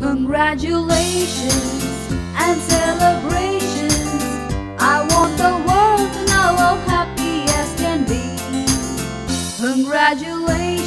Congratulations and celebrations. I want the world to know how happy as can be. Congratulations.